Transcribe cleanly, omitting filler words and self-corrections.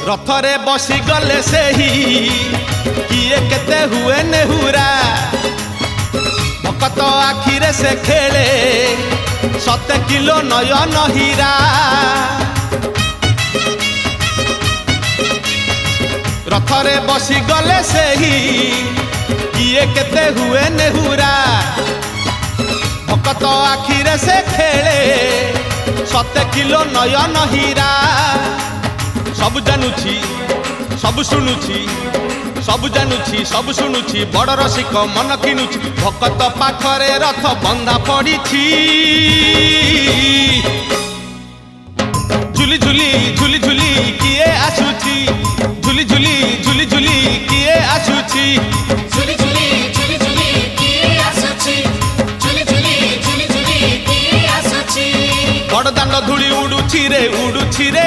रथरे बसी गले से ही किए केते हुए नेहुरा भकत आखिरे से खेले 7 किलो नयन हीरा रथरे बसी गले से ही किए केते हुए नेहुरा भकत आखिरे से खेले 7 किलो नयन हीरा सब जानुछि सब शुणुछि सब जानुछि सब शुणुछि बड़ रसिक मन किनुछि भकत पाखरे रथ बंधा पड़िछि झुली झुली झुली झुली किए आसुछि झुली झुली झुली झुली किए आसुछि झुली झुली झुली झुली किए आसुछि झुली झुली झुली झुली किए आसुछि बड़ दांड धूली उडुछि रे